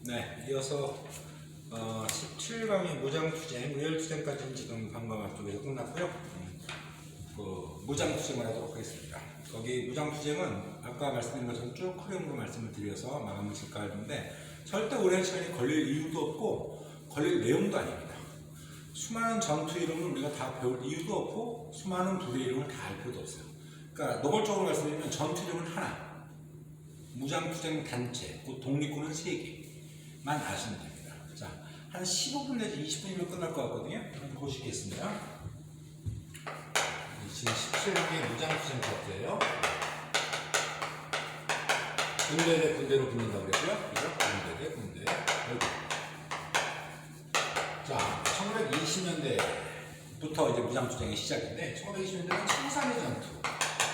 네, 이어서 17강의 무장투쟁, 무혈투쟁까지는 지금 방금 앞쪽에서 끝났고요. 무장투쟁을 하도록 하겠습니다. 거기 무장투쟁은 아까 말씀드린 것처럼 쭉 흐름으로 말씀을 드려서 마감을 짓까 하는데 절대 오랜 시간이 걸릴 이유도 없고 걸릴 내용도 아닙니다. 수많은 전투 이름을 우리가 다 배울 이유도 없고 수많은 부대 이름을 다 알 필요도 없어요. 그러니까 노골적으로 말씀드리면 전투 이름은 하나, 무장투쟁 단체, 그 독립군은 3개만 아시면 됩니다. 자, 한 15분 내지 20분이면 끝날 것 같거든요. 한번 보시겠습니다. 지금 17강의 무장투쟁 파트예요. 군대 대 군대로 붙는다고 그랬고요. 그죠? 군대 대 군대. 자, 1920년대부터 이제 무장투쟁이 시작인데 1920년대는 청산리 전투.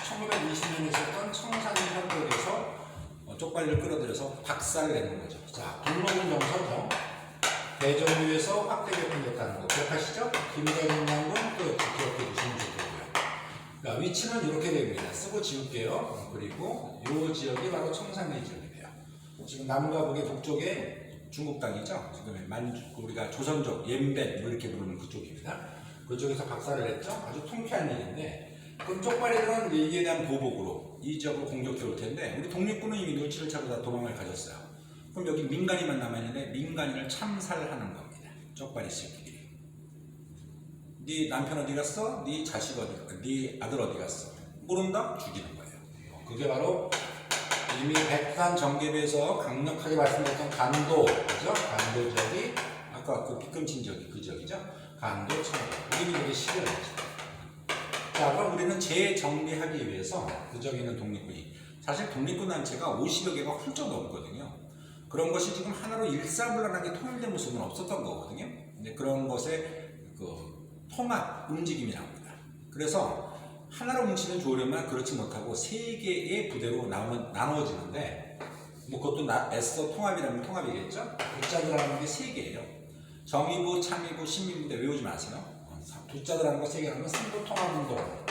1920년에 있었던 청산리 전투에 대해서 쪽발리를 끌어들여서 박살을 내는 거죠. 자, 동로군 정서죠. 대전류에서 확대 개편됐다는 거 기억하시죠? 김대중 장군 또 기억해 주시면 좋겠고요. 자, 위치는 이렇게 됩니다. 쓰고 지울게요. 그리고 이 지역이 바로 청산리 지역이에요. 지금 남과 북의 북쪽에 중국 땅이죠. 지금 우리가 조선족, 옌벤 뭐 이렇게 부르는 그쪽입니다. 그쪽에서 박살을 냈죠. 아주 통쾌한 일인데 그럼 쪽발리들은 이에 대한 보복으로 이 지역을 공격해 올 텐데 우리 독립군은 이미 눈치를 채고 다 도망을 가졌어요. 그럼 여기 민간인만 남아있는데 민간인을 참살하는 겁니다. 쪽발리 새끼들이. 네 남편 어디 갔어? 네 자식 어디 갔어? 네 아들 어디 갔어? 모른다? 죽이는 거예요. 그게 바로 이미 백산 정계에서 강력하게 말씀드렸던 간도, 그죠? 간도 지역이 아까 그 빗금친 지역이 그 지역이죠? 간도, 청도. 우리는 이게 시련이죠. 자, 그럼 우리는 재정비하기 위해서 그 지역에 있는 독립군이 사실 독립군 단체가 50여 개가 훌쩍 넘거든요. 그런 것이 지금 하나로 일사불란하게 통일된 모습은 없었던 거거든요. 근데 그런 것에 그 통합 움직임이 나옵니다. 그래서 하나로 뭉치면 좋으려면 그렇지 못하고 3개의 부대로 나누어지는데 뭐 그것도 애써 통합이라면 통합이겠죠. 부자들하는 게 3개예요. 정의부, 창의부, 신민부대 외우지 마세요. 부자들하는 거 3개라면 삼부 통합운동.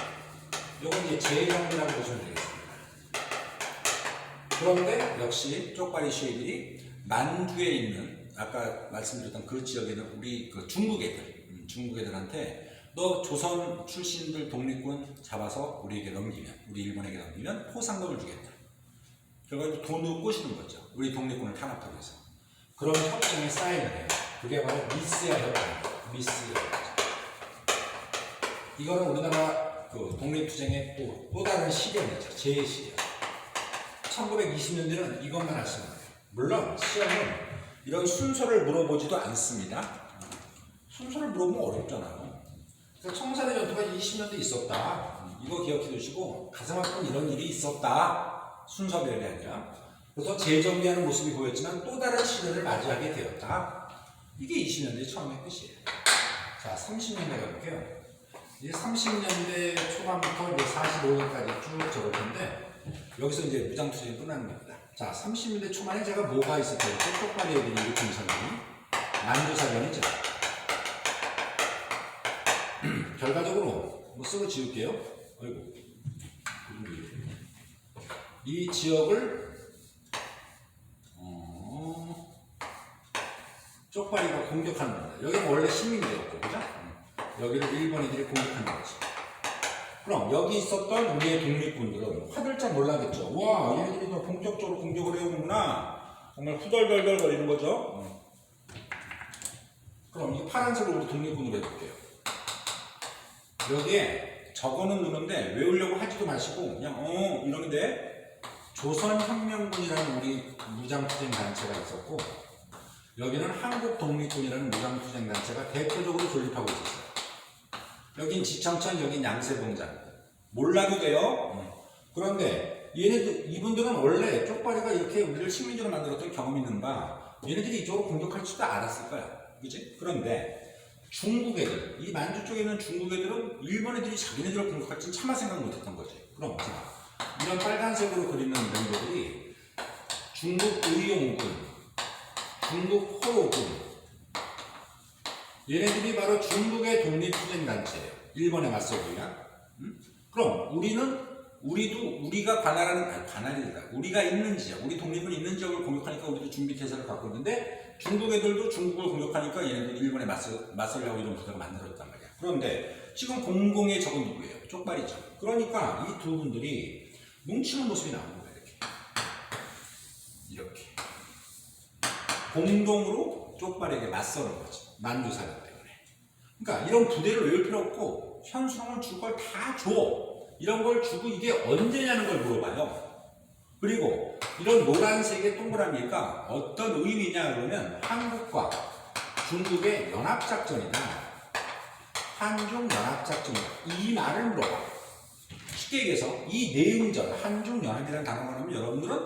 요건 이제 재정비라고 보시면 되겠습니다. 그런데 역시 쪽발리 쉐이들이 만주에 있는 아까 말씀드렸던 그 지역에 있는 우리 그 중국 애들한테 너 조선 출신들 독립군 잡아서 우리에게 넘기면, 우리 일본에게 넘기면 포상금을 주겠다. 결과적으로 돈으로 꼬시는 거죠. 우리 독립군을 탄압하기 위해서. 그런 협정에 사인을 해요. 그게 바로 미스야 협정입니다. 미스야. 이거는 우리나라 그 독립투쟁의 또 다른 시련이죠. 제 시련. 1920년대는 이것만 하시면 돼요. 물론 시험은 이런 순서를 물어보지도 않습니다. 순서를 물어보면 어렵잖아요. 그래서 청산리 전투가 20년대 있었다. 이거 기억해 두시고 가슴 아픈 이런 일이 있었다. 순서별이 아니라. 그래서 재정비하는 모습이 보였지만 또 다른 시련을 맞이하게 되었다. 이게 20년대 처음의 끝이에요. 자, 30년대 가볼게요. 이제 30년대 초반부터 이제 45년까지 쭉 적을 텐데 여기서 이제 무장투쟁이 끝나는 겁니다. 자, 30년대 초반에 제가 뭐가 있을까요? 쪽발리 애들이 일으킨 사건이 만주사변이죠. 결과적으로 뭐 쓰고 지울게요. 아이고. 이 지역을 쪽발리가 공격하는 겁니다. 여기는 원래 시민이었고, 그죠? 여기를 일본인들이 공격하는 거지. 그럼 여기 있었던 우리의 독립군들은 화들짝 놀라겠죠. 와, 얘네들이 본격적으로 공격을 해오는구나. 정말 후덜덜덜 거리는 거죠. 그럼 이 파란색으로 우리 독립군으로 해볼게요. 여기에 적어는 누는데 외우려고 하지도 마시고 그냥 이러는데 조선혁명군이라는 우리 무장투쟁 단체가 있었고 여기는 한국독립군이라는 무장투쟁 단체가 대표적으로 존립하고 있었어요. 여긴 지청천, 여긴 양세봉장. 몰라도 돼요. 그런데 이분들은 원래 쪽발리가 이렇게 우리를 식민지로 만들었던 경험이 있는 바 얘네들이 이쪽으로 공격할 줄도 알았을 거야. 그치? 그런데 중국 애들, 이 만주 쪽에 있는 중국 애들은 일본 애들이 자기네들을 공격할지는 차마 생각 못했던 거지. 그럼 이런 빨간색으로 그리는 멤버들이 중국 의용군, 중국 호로군, 얘네들이 바로 중국의 독립투쟁 단체예요. 일본에 맞서기 위한. 그럼 우리는 우리가 관할이다. 우리가 있는 지역, 우리 독립은 있는 지역을 공격하니까 우리도 준비 태세를 갖고 있는데 중국 애들도 중국을 공격하니까 얘네들 일본에 맞서려고 이런 부대가 만들어졌단 말이야. 그런데 지금 공공의 적은 누구예요? 쪽발이죠. 그러니까 이 두 분들이 뭉치는 모습이 나오는 거예요. 이렇게. 공동으로 쪽발에게 맞서는 거죠. 만주사령 때문에. 그러니까 이런 부대를 외울 필요 없고 현수령을 줄 걸 다 줘. 이런 걸 주고 이게 언제냐는 걸 물어봐요. 그리고 이런 노란색의 동그라미가 어떤 의미냐 그러면 한국과 중국의 연합작전이다. 한중연합작전이다. 이 말을 물어봐. 쉽게 얘기해서 이 내응전, 한중연합이라는 단어가 나오면 여러분들은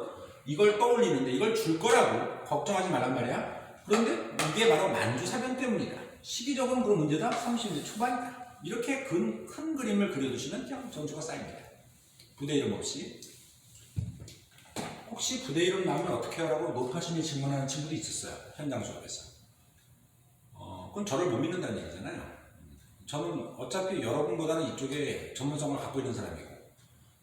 이걸 떠올리는데 이걸 줄 거라고 걱정하지 말란 말이야. 그런데 이게 바로 만주사변 때문이다. 시기적으로는 그런 문제다. 30대 초반이다. 이렇게 큰 그림을 그려두시면 그냥 전투가 쌓입니다. 부대 이름 없이. 혹시 부대 이름 나오면 어떻게 하라고 높아심이 질문하는 친구도 있었어요. 현장 수업에서. 그건 저를 못 믿는다는 얘기잖아요. 저는 어차피 여러분보다는 이쪽에 전문성을 갖고 있는 사람이고.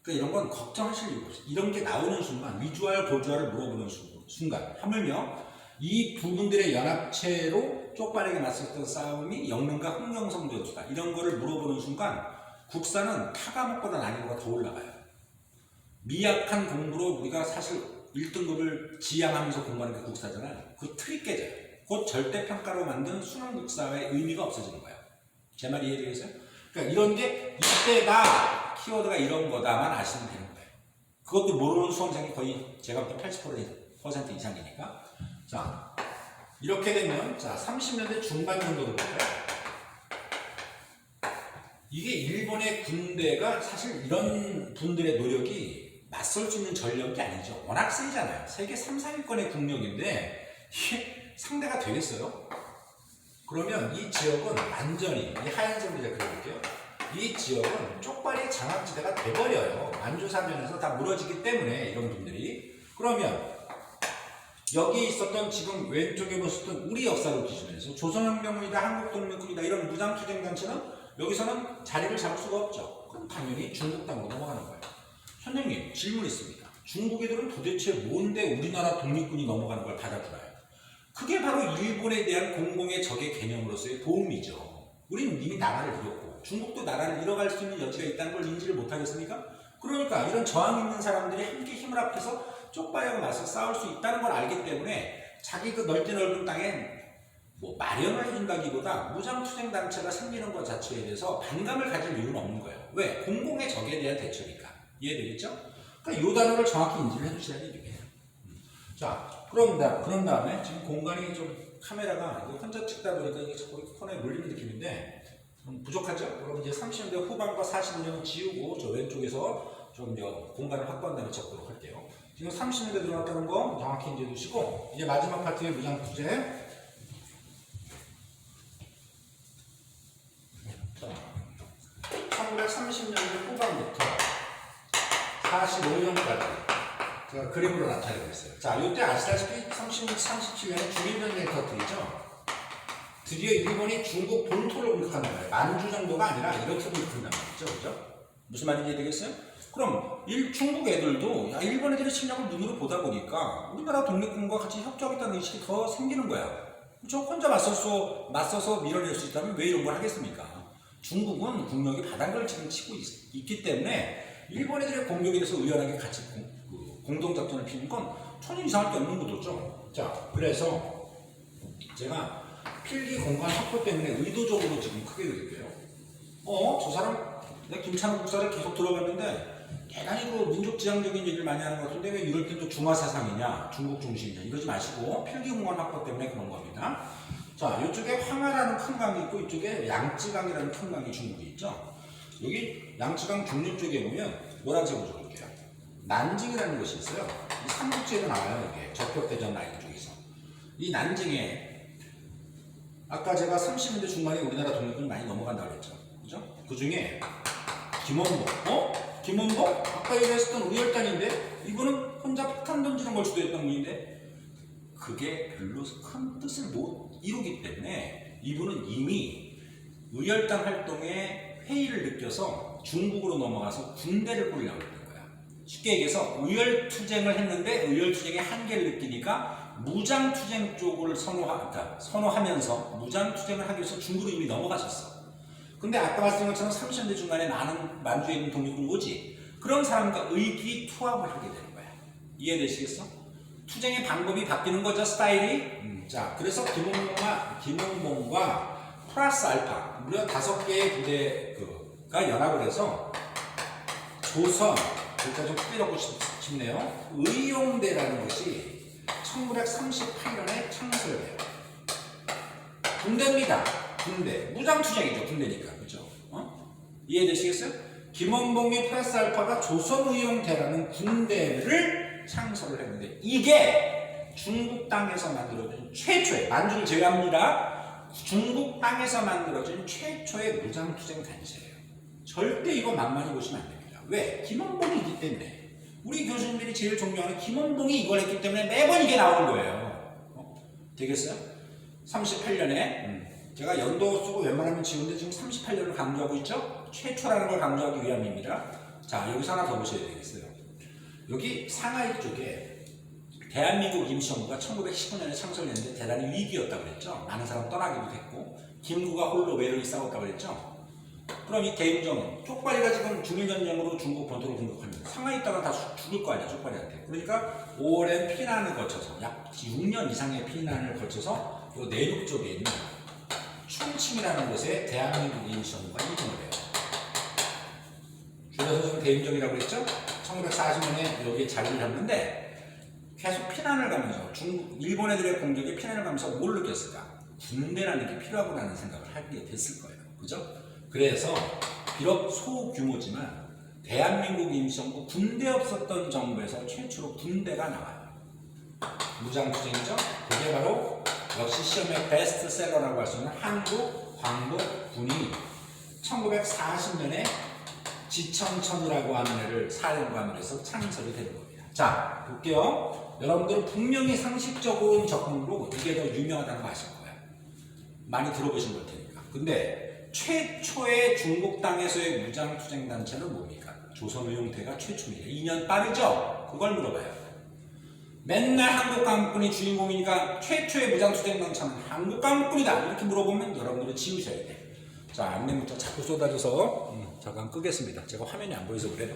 그러니까 이런 건 걱정하실 이유가 없어요. 이런 게 나오는 순간 위주할 고주할을 물어보는 순간 하물며 이 두 분들의 연합체로 쪽발에게 맞섰던 싸움이 영릉과 흥령성 전투다. 이런 거를 물어보는 순간 국사는 타과목보다 난이도가 더 올라가요. 미약한 공부로 우리가 사실 1등급을 지향하면서 공부하는 게 국사잖아요. 그 틀이 깨져요. 곧 절대평가로 만든 수능 국사의 의미가 없어지는 거예요. 제 말 이해되겠어요? 그러니까 이런 게 이때다 키워드가 이런 거다만 아시면 되는 거예요. 그것도 모르는 수험생이 거의 제가 볼 때 80% 이상이니까. 자, 이렇게 되면 자 30년대 중반 정도로 볼까요? 이게 일본의 군대가 사실 이런 분들의 노력이 맞설 수 있는 전력이 아니죠. 워낙 세잖아요. 세계 3, 4위권의 국력인데 이게 상대가 되겠어요? 그러면 이 지역은 완전히 이 하얀색으로 제가 그려볼게요. 이 지역은 쪽발의 장악지대가 돼버려요. 만주사변에서 다 무너지기 때문에 이런 분들이. 그러면 여기 있었던 지금 왼쪽에 보셨던 우리 역사를 기준해서 조선혁명군이다 한국독립군이다 이런 무장투쟁단체는 여기서는 자리를 잡을 수가 없죠. 그럼 당연히 중국 땅으로 넘어가는 거예요. 선생님 질문 있습니다. 중국 애들은 도대체 뭔데 우리나라 독립군이 넘어가는 걸 받아주나요? 그게 바로 일본에 대한 공공의 적의 개념으로서의 도움이죠. 우리는 이미 나라를 잃었고 중국도 나라를 잃어갈 수 있는 여지가 있다는 걸 인지를 못하겠습니까? 그러니까 이런 저항 있는 사람들이 함께 힘을 합해서 쪽발하고 맞서 싸울 수 있다는 걸 알기 때문에 자기 그 넓은 땅에 뭐 마련을 해준다기보다 무장투쟁 단체가 생기는 것 자체에 대해서 반감을 가질 이유는 없는 거예요. 왜? 공공의 적에 대한 대처니까. 이해되겠죠? 그러니까 이 단어를 정확히 인지를 해주셔야 되겠네요. 자, 그런 다음에 지금 공간이 좀 카메라가 혼자 찍다 보니까 이게 자꾸 코너에 몰리는 느낌인데 부족하죠? 그럼 이제 30년대 후반과 40년은 지우고 저 왼쪽에서 좀 공간을 확보한 다음에 적도록 할게요. 지금 30년대 들어왔다는 거 정확히 이제 두시고 이제 마지막 파트의 무장투쟁. 자, 1930년대 후반부터 45년까지 제가 그림으로 나타내고 있어요. 자, 이때 아시다시피 37년에 중일전쟁이 터뜨리죠. 드디어 일본이 중국 본토를 공격한단 말이에요. 만주 정도가 아니라 이렇게 공격한단 말이죠. 그죠? 무슨 말인지 이해되겠어요? 그럼 중국 애들도 야, 일본 애들의 침략을 눈으로 보다 보니까 우리나라 독립군과 같이 협조하겠다는 의식이 더 생기는 거야. 그렇죠? 혼자 맞서서 밀어낼 수 있다면 왜 이런 걸 하겠습니까? 중국은 국력이 바닥을 지금 치고 있기 때문에 일본 애들의 공격에 대해서 의연하게 같이 공동작전을 피는 건 전혀 이상할 게 없는 거죠. 자, 그래서 제가 필기 공간 확보 때문에 의도적으로 지금 크게 그릴게요. 저 사람 내가 김찬호 국사를 계속 들어봤는데 대단히 그 민족지향적인 얘기를 많이 하는 것 같은데 왜 이럴 땐 또 중화사상이냐 중국 중심이냐 이러지 마시고 필기 공간 확보 때문에 그런 겁니다. 자, 이쪽에 황하라는 큰 강이 있고 이쪽에 양쯔강이라는 큰 강이 중국에 있죠. 여기 양쯔강 중류 쪽에 보면 노란색으로 적을게요. 난징이라는 것이 있어요. 이 삼국지에도 나와요. 이게 적격대전 라인 쪽에서. 이 난징에 아까 제가 30년대 중반에 우리나라 독립군이 많이 넘어간다고 했죠. 그죠? 그 중에 김원복. 김원복? 아까 얘기했었던 우리 혈단인데 이분은 혼자 폭탄 던지는 걸 주도했던 분인데 그게 별로 큰 뜻을 못 이루기 때문에 이분은 이미 의열단 활동에 회의를 느껴서 중국으로 넘어가서 군대를 꾸리려고 했던 거예요. 쉽게 얘기해서 의열투쟁을 했는데 의열투쟁의 한계를 느끼니까 무장투쟁 쪽을 선호하면서 무장투쟁을 하기 위해서 중국으로 이미 넘어가셨어. 근데 아까 말씀드린 것처럼 30년대 중간에 많은 만주에 있는 독립군 오지. 그런 사람과 의기투합을 하게 되는 거야. 이해되시겠어? 투쟁의 방법이 바뀌는 거죠, 스타일이. 자, 그래서 김홍봉과 플러스 알파 무려 5개의 부대가 연합을 해서 조선, 일단 좀 크게 넣고 싶네요. 의용대라는 것이 1938년에 창설돼요. 군대입니다. 군대. 무장투쟁이죠, 군대니까. 그죠? 이해되시겠어요? 김원봉의 플러스 알파가 조선의용대라는 군대를 창설을 했는데, 이게 중국 땅에서 만들어진 최초의, 만주를 제외합니다. 중국 땅에서 만들어진 최초의 무장투쟁 단체예요. 절대 이거 만만히 보시면 안 됩니다. 왜? 김원봉이 있기 때문에. 우리 교수님들이 제일 존경하는 김원봉이 이걸 했기 때문에 매번 이게 나오는 거예요. 되겠어요? 38년에 제가 연도 쓰고 웬만하면 지운데 지금 38년을 강조하고 있죠? 최초라는 걸 강조하기 위함입니다. 자, 여기서 하나 더 보셔야 되겠어요. 여기 상하이 쪽에 대한민국 임시정부가 1919년에 창설했는데 대단히 위기였다고 그랬죠? 많은 사람 떠나기도 됐고 김구가 홀로 외로이 싸웠다고 그랬죠? 그럼 이 대임정은 쪽발이가 지금 중일전쟁으로 중국 본토를 공격합니다. 상하이 있다가 다 죽을 거 아니야, 쪽발이한테. 그러니까 오랜 피난을 거쳐서 약 6년 이상의 피난을 거쳐서 요 내륙 쪽에 있는 충칭이라는 곳에 대한민국 임시정부가 이동을 해요. 줄여서 좀 대임정이라고 했죠? 1940년에 여기에 자리를 잡는데 계속 피난을 가면서 일본 애들의 공격에 피난을 가면서 뭘 느꼈을까? 군대라는 게 필요하구나는 생각을 하게 됐을 거예요. 그죠? 그래서 비록 소규모지만 대한민국 임시정부 군대 없었던 정부에서 최초로 군대가 나와요. 무장투쟁이죠? 그게 바로 역시 시험의 베스트셀러라고 할 수 있는 한국 광복군이 1940년에 지청천이라고 하는 애를 사령관으로 해서 창설이 된 겁니다. 자, 볼게요. 여러분들은 분명히 상식적인 접근으로 이게 더 유명하다는 거 아실 거예요. 많이 들어보신 걸 테니까. 근데 최초의 중국 땅에서의 무장투쟁 단체는 뭡니까? 조선의용대가 최초입니다. 2년 빠르죠? 그걸 물어봐요. 맨날 한국광복군이 주인공이니까 최초의 무장투쟁 단체는 한국광복군이다. 이렇게 물어보면 여러분들은 지우셔야 돼. 자, 안내부터 자꾸 쏟아져서 잠깐 끄겠습니다. 제가 화면이 안 보여서 그래요.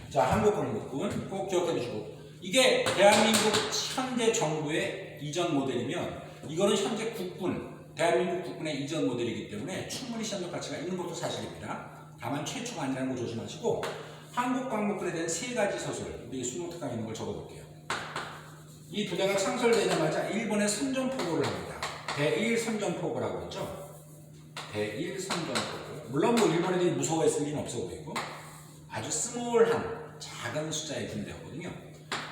자, 한국광복군 꼭 기억해 주시고, 이게 대한민국 현재 정부의 이전 모델이면 이거는 현재 국군, 대한민국 국군의 이전 모델이기 때문에 충분히 시험적 가치가 있는 것도 사실입니다. 다만 최초가 아니라는 거 조심하시고, 한국광복군에 대한 3가지 서술, 우리 수능특강 있는 걸 적어볼게요. 이 부대가 창설되자마자 일본에 선전포고를 합니다. 대일 선전포고라고 했죠. 대일 선전포고. 물론 뭐 일본 애들이 무서워했을 리는 없어 보이고 아주 스몰한 작은 숫자의 군대였거든요.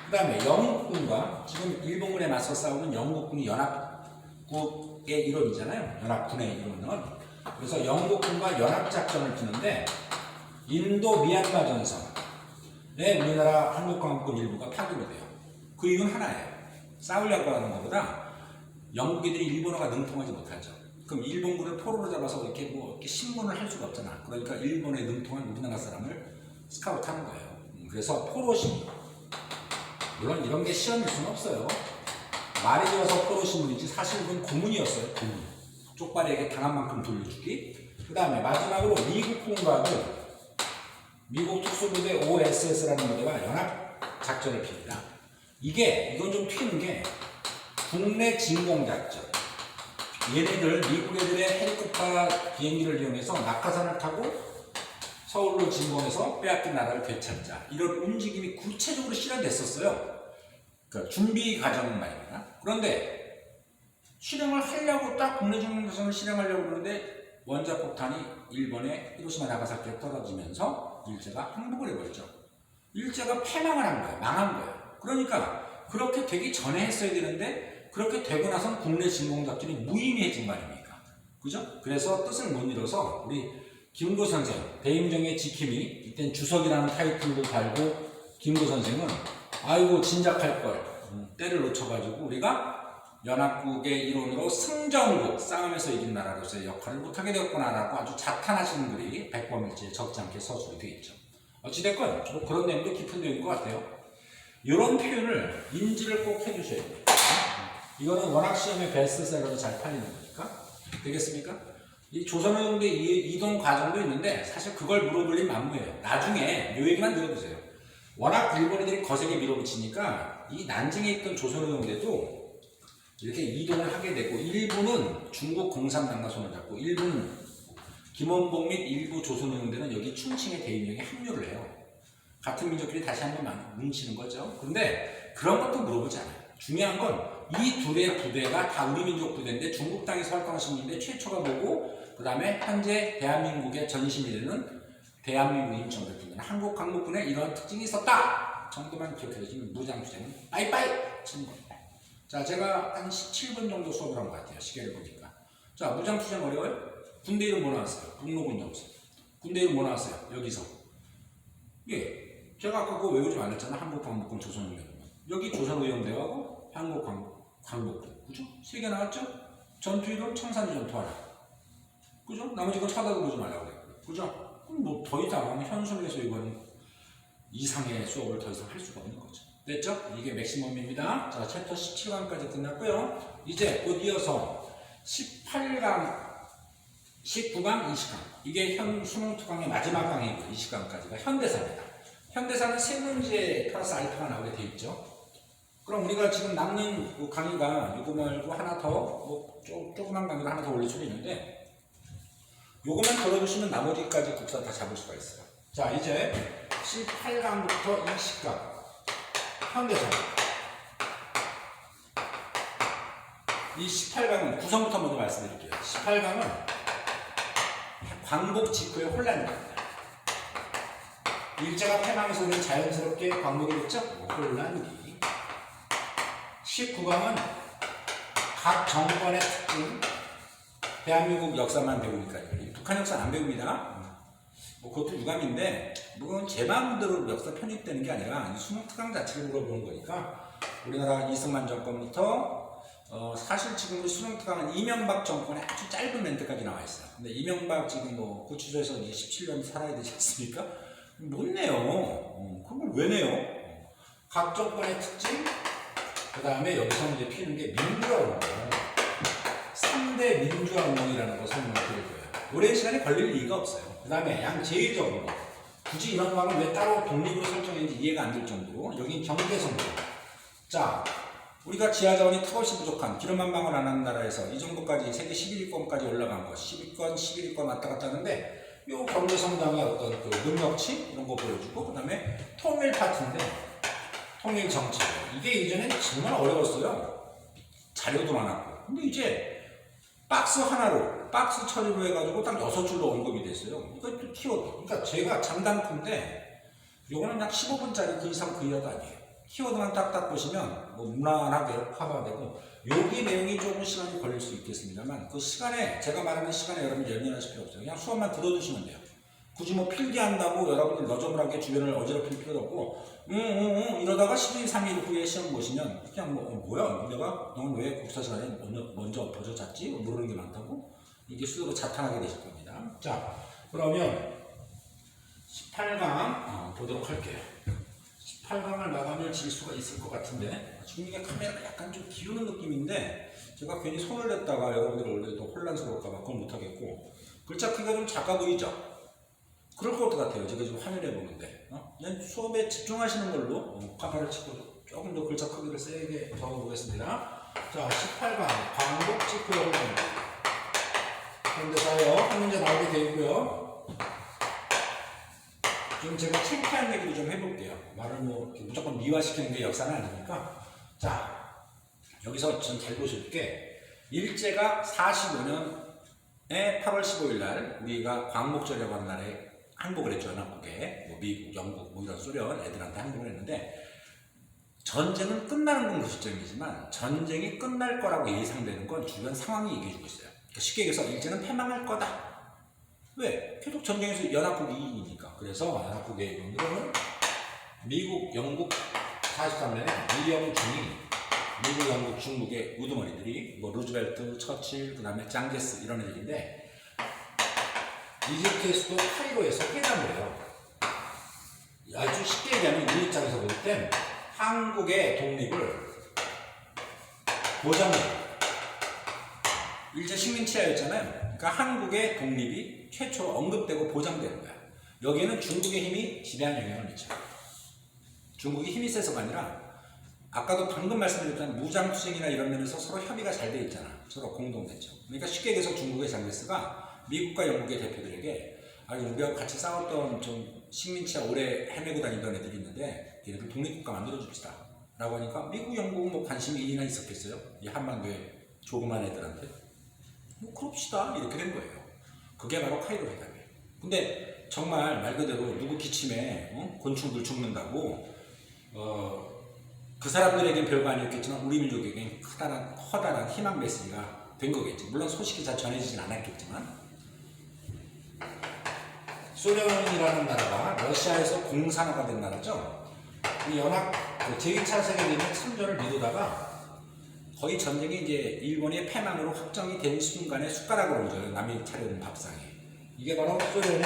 그 다음에 영국군과 지금 일본군에 맞서 싸우는 영국군이 연합국의 일원이잖아요. 연합군의 일원은. 그래서 영국군과 연합작전을 피는데 인도 미얀마 전선에 우리나라 한국광복군 일부가 파견이 돼요. 그 이유는 하나예요. 싸우려고 하는 것보다 영국 애들이 일본어가 능통하지 못하죠. 그럼 일본군을 포로로 잡아서 이렇게 신문을 할 수가 없잖아. 그러니까 일본에 능통한 우리나라 사람을 스카우트하는 거예요. 그래서 포로신문. 물론 이런 게 시험일 수는 없어요. 말이 되어서 포로신문이지 사실 그건 고문이었어요. 고문. 쪽발이에게 당한 만큼 돌려주기. 그 다음에 마지막으로 미국군과도 미국 특수부대 OSS라는 부대와 연합작전을 핍니다. 이건 좀 튀는 게 국내 진공작전. 얘네들 미국 애들의 헬리콥터 비행기를 이용해서 낙하산을 타고 서울로 진공해서 빼앗긴 나라를 되찾자. 이런 움직임이 구체적으로 실현됐었어요. 그러니까 준비 과정은 말입니다. 그런데 실행을 하려고 딱 국내 진공작전을 실행하려고 그러는데 원자폭탄이 일본의 히로시마 나가사키에 떨어지면서 일제가 항복을 해버렸죠. 일제가 패망을 한 거예요. 망한 거예요. 그러니까 그렇게 되기 전에 했어야 되는데 그렇게 되고 나선 국내 진공작전이 무의미해진 말입니까? 그죠? 그래서 뜻을 못 이뤄서 우리 김구 선생, 대임정의 지킴이, 이땐 주석이라는 타이틀도 달고 김구 선생은 아이고 진작할 걸 때를 놓쳐가지고 우리가 연합국의 일원으로 승전국, 싸움에서 이긴 나라로서의 역할을 못하게 되었구나라고 아주 자탄하시는 글이 백범일지에 적지 않게 서술이 되어 있죠. 어찌됐건 뭐 그런 내용도 깊은 내용인 것 같아요. 이런 표현을 인지를 꼭 해주셔야 돼요. 이거는 워낙 시험에 베스트셀러로 잘 팔리는 거니까. 되겠습니까? 이 조선의용대 이동 과정도 있는데 사실 그걸 물어볼 일 만무해요. 나중에 요 얘기만 들어보세요. 워낙 일본인들이 거세게 밀어붙이니까 이 난징에 있던 조선의용대도 이렇게 이동을 하게 되고, 일부는 중국 공산당과 손을 잡고 일부는 김원봉 및 일부 조선의용대는 여기 충칭의 대인령에 합류를 해요. 같은 민족끼리 다시 한번 뭉치는 거죠. 그런데 그런 것도 물어보지 않아요. 중요한 건 이 둘의 부대가 다 우리 민족 부대인데 중국 땅에서 활동하신 분인데 최초가 뭐고, 그 다음에 현재 대한민국의 전신이 되는 대한민국 인천대통령 한국 강목군에 이런 특징이 있었다 정도만 기억해 주시면 무장투쟁은 빠이빠이 치는 겁니다. 자, 제가 한 17분 정도 수업을 한 것 같아요. 시계를 보니까. 자, 무장투쟁 어려워요? 군대 이름 뭐 나왔어요? 북로군 영사. 군대 이름 뭐 나왔어요? 여기서. 예, 제가 아까 그거 외우지 말랬잖아. 한국광복군 조선의용대. 여기 조선의용대하고 한국광복군. 그죠? 세 개 나왔죠? 전투 이름 청산리 전투하라. 그죠? 나머지 건 쳐다도 보지 말라고 그래요. 그죠? 그럼 뭐 더 이상 현수에서 이건 이상의 수업을 더 이상 할 수가 없는 거죠. 됐죠? 이게 맥시멈입니다. 자, 챕터 17강까지 끝났고요. 이제 곧 이어서 18강, 19강, 20강. 이게 수능 특강의 마지막 강이고 20강까지가 현대사입니다. 현대사는 세 문제 플러스 알파가 나오게 돼 있죠. 그럼 우리가 지금 남는 그 강의가 이거 말고 하나 더, 조그만 강의를 하나 더 올릴 수도 있는데, 요것만 들어주시면 나머지까지 국사 다 잡을 수가 있어요. 자, 이제 18강부터 20강 현대사. 이 18강은 구성부터 먼저 말씀드릴게요. 18강은 광복 직후의 혼란입니다. 일제가 패망해서 우리는 자연스럽게 광복이 됐죠? 혼란기. 19강은 각 정권의 특징, 대한민국 역사만 배우니까요. 북한 역사 안 배웁니다. 뭐 그것도 유감인데, 그건 제 마음대로 역사 편입되는 게 아니라 수능 특강 자체를 물어보는 거니까. 우리나라 이승만 정권부터 사실 지금 우리 수능 특강은 이명박 정권의 아주 짧은 멘트까지 나와 있어요. 근데 이명박 지금 뭐 구치소에서 이제 17년 살아야 되지 않습니까? 못 내요. 그걸 왜 내요? 각 정권의 특징, 그 다음에 여기서 이제 피는 게 민주화 운동. 3대 민주화 운동이라는 거 설명을 드릴 거예요. 오랜 시간이 걸릴 리가 없어요. 그 다음에 양제일적인 거. 굳이 이런 방을 왜 따로 독립으로 설정했는지 이해가 안 될 정도로. 여긴 경제성공. 자, 우리가 지하자원이 턱없이 부족한, 기름 한 방울 안 하는 나라에서 이 정도까지 세계 11위권까지 올라간 거, 10위권, 11위권 왔다 갔다 하는데, 요 경제성장의 어떤 그 능력치 이런 거 보여주고, 그 다음에 통일 파트인데 통일 정책, 이게 이전에는 정말 어려웠어요. 자료도 많았고. 근데 이제 박스 하나로, 박스 처리로 해가지고 딱 6줄로 언급이 됐어요. 이것도 키워드. 그러니까 제가 장단프인데 요거는 약 15분짜리 그 이상 그 이하도 아니에요. 키워드만 딱딱 보시면 뭐 무난하게 커버가 되고, 여기 내용이 조금 시간이 걸릴 수 있겠습니다만, 그 시간에, 제가 말하는 시간에 여러분 연연하실 필요 없어요. 그냥 수업만 들어주시면 돼요. 굳이 뭐 필기한다고 여러분들 너저분하게 주변을 어지럽힐 필요도 없고, 이러다가 12일, 3일 후에 시험 보시면 그냥 뭐야? 내가 너는 왜 국사 시간에 먼저 엎어져 잤지? 모르는 게 많다고? 이게 스스로 자탄하게 되실 겁니다. 자, 그러면 18강 보도록 할게요. 18강을 마감을 질 수가 있을 것 같은데, 지금 이게 카메라가 약간 좀 기우는 느낌인데, 제가 괜히 손을 댔다가 여러분들이 원래 더 혼란스러울까봐 그건 못하겠고, 글자 크기가 좀 작아 보이죠? 그럴 것 같아요. 제가 지금 화면에 보는데. 그냥 수업에 집중하시는 걸로 카메라를 치고 조금 더 글자 크기를 세게 적어보겠습니다. 자, 18강 광복 직후의 혼란. 현대사예요. 한 문제 나오게 되어 있고요. 지금 제가 창피한 얘기를 좀 해볼게요. 말을 뭐 무조건 미화시키는 게 역사는 아니니까. 자, 여기서 전 잘 보실게. 일제가 45년에 8월 15일 날 우리가 광복절이라고 하는 날에 항복을 했죠. 연합국에 뭐 미국, 영국, 뭐 이런 소련 애들한테 항복을 했는데, 전쟁은 끝나는 건 그 시점이지만 전쟁이 끝날 거라고 예상되는 건 주변 상황이 얘기해주고 있어요. 그러니까 쉽게 얘기해서 일제는 패망할 거다. 왜? 계속 전쟁에서 연합국이 이기니까. 그래서 연합국의 이론들은 미국, 영국 43년에 윌리엄 중이 미국, 영국, 중국의 우두머리들이 뭐 루즈벨트, 처칠, 그 다음에 장제스 이런 애들인데, 이집트의 수도 카이로에서 회담을 해요. 아주 쉽게 얘기하면 우리 입장에서 볼 땐 한국의 독립을 보장해요. 일제 식민지하였잖아요. 그러니까 한국의 독립이 최초로 언급되고 보장되는 거야. 여기에는 중국의 힘이 지대한 영향을 미쳐요. 중국이 힘이 세서가 아니라 아까도 방금 말씀드렸던 무장투쟁이나 이런 면에서 서로 협의가 잘 돼 있잖아. 서로 공동대처. 그러니까 쉽게 얘기해서 중국의 장제스가 미국과 영국의 대표들에게 우리가 같이 싸웠던 좀 식민지하 오래 헤매고 다니던 애들이 있는데 얘네들 독립국가 만들어줍시다 라고 하니까 미국, 영국은 뭐 관심이 일이나 있었겠어요? 이 한반도에 조그만 애들한테 뭐 그럽시다 이렇게 된 거예요. 그게 바로 카이로 회담이에요. 근데 정말 말 그대로 누구 기침에 곤충들 죽는다고 그 사람들에겐 별거 아니었겠지만 우리 민족에겐 커다란 희망 메시지가 된 거겠지. 물론 소식이 잘 전해지진 않았겠지만 소련이라는 나라가 러시아에서 공산화가 된 나라죠. 이 제2차 세계대전 참전을 미루다가 거의 전쟁이 이제 일본의 패망으로 확정이 된 순간에 숟가락을 얹어요. 남이 차려준 밥상에. 이게 바로 소련의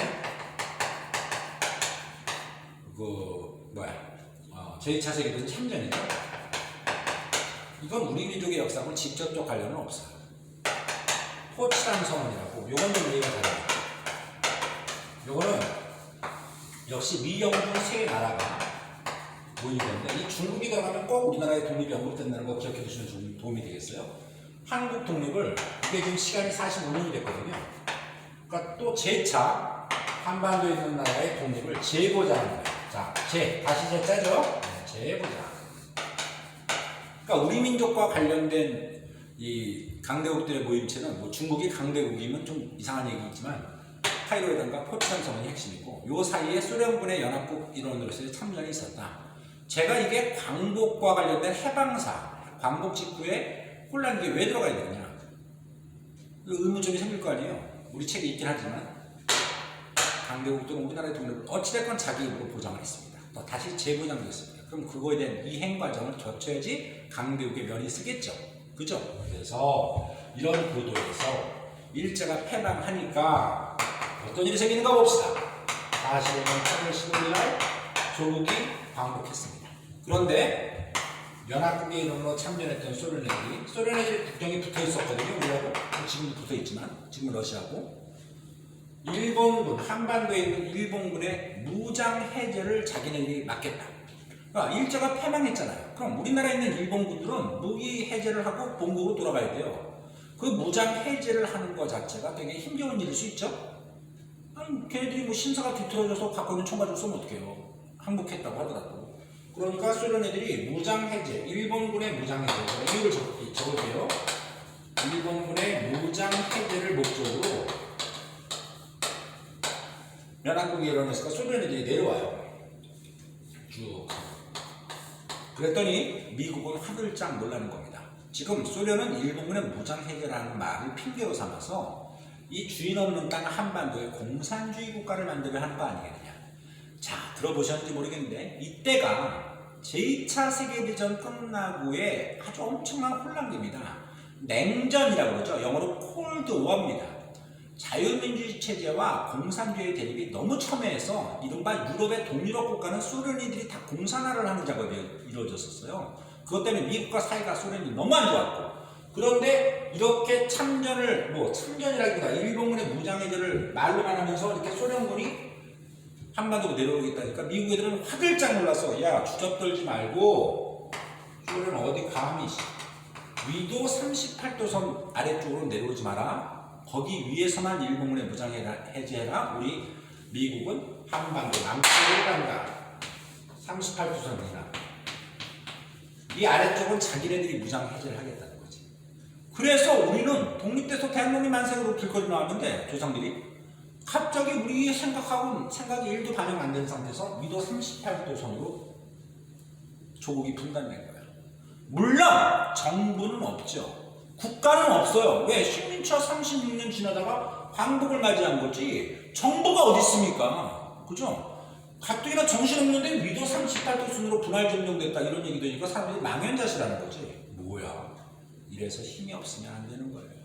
제2차 세계대전 참전이죠. 이건 우리 민족의 역사하고 직접적 관련은 없어요. 포츠담 선언이라고 요건 좀 얘기가 다릅니다. 요거는 역시 미영국 세 나라가 모인 건데 이 중국이 들어가면 꼭 우리나라의 독립이 언급된다는 거 기억해 두시면 좀 도움이 되겠어요. 한국 독립을 이게 지금 시간이 45년이 됐거든요. 그러니까 또 제2차 한반도에 있는 나라의 독립을 재보자는 거예요. 자, 다시 제자죠? 재보자. 그러니까 우리 민족과 관련된 이 강대국들의 모임체는 뭐 중국이 강대국이면 좀 이상한 얘기이지만 카이로 회담과 포츠담 선언이 핵심이고 요 사이에 소련군의 연합국 일원으로서의 참전이 있었다. 제가 이게 광복과 관련된 해방사, 광복 직후에 혼란기에 왜 들어가야 되느냐? 의문점이 생길 거 아니에요. 우리 책에 있긴 하지만 강대국들은 우리나라의 독립을 어찌됐건 자기 입으로 보장을 했습니다. 또 다시 재보장됐습니다. 그럼 그거에 대한 이행 과정을 거쳐야지 강대국의 면이 쓰겠죠. 그죠? 그래서 이런 구도에서 일제가 패망하니까 어떤 일이 생기는가 봅시다. 45년 8월 15일 날 조국이 광복했습니다. 그런데 연합국의 이름으로 참전했던 소련 애들이 국경이 붙어 있었거든요. 우리하고 지금도 붙어 있지만 지금은 러시아고 일본군, 한반도에 있는 일본군의 무장 해제를 자기네들이 막겠다. 그러니까 일제가 패망했잖아요. 그럼 우리나라에 있는 일본군들은 무기 해제를 하고 본국으로 돌아가야 돼요. 그 무장 해제를 하는 것 자체가 되게 힘겨운 일일 수 있죠. 아니, 걔네들이 뭐 신사가 뒤틀어져서 갖고 있는 총 가지고 쏘면 어떡해요. 항복했다고 하더라도. 그러니까 소련 애들이 무장 해제, 일본군의 무장 해제, 이유를 적을게요. 일본군의 무장 해제를 목적으로 연합국이 일어났으니까 소련 애들이 내려와요. 쭉. 그랬더니 미국은 화들짝 놀라는 겁니다. 지금 소련은 일본군의 무장 해제라는 말을 핑계로 삼아서 이 주인 없는 땅 한반도에 공산주의 국가를 만들려 하는 거 아니겠느냐. 자, 들어보셨는지 모르겠는데 이때가 제2차 세계대전 끝나고의 아주 엄청난 혼란기입니다. 냉전이라고 그러죠. 영어로 콜드 워입니다. 자유민주주의 체제와 공산주의 대립이 너무 첨예해서 이른바 유럽의 동유럽 국가는 소련이들이 다 공산화를 하는 작업이 이루어졌었어요. 그것 때문에 미국과 사이가 소련이 너무 안 좋았고 그런데 이렇게 참전이라기보다 일본군의 무장해제를 말로만 하면서 이렇게 소련군이 한반도로 내려오겠다니까 미국 애들은 화들짝 놀라서 야 주접 떨지 말고 소련 어디 감히 위도 38도선 아래쪽으로 내려오지 마라. 거기 위에서만 일본군의 무장해제해라. 우리 미국은 한반도 남쪽으로 간다. 38도선이나 이 아래쪽은 자기네들이 무장해제를 하겠다는 거지. 그래서 우리는 독립돼서 대한민국이 만세로 길거리 나왔는데 조상들이 갑자기 우리 생각이 1도 반영 안 된 상태에서 위도 38도선으로 조국이 분단된 거야. 물론 정부는 없죠. 국가는 없어요. 왜? 식민지가 36년 지나다가 광복을 맞이한 거지 정부가 어디 있습니까? 그죠? 가뜩이나 정신없는데 위도 38도 순으로 분할 점령됐다 이런 얘기 되니까 사람들이 망연자실하는 거지. 뭐야? 이래서 힘이 없으면 안 되는 거예요.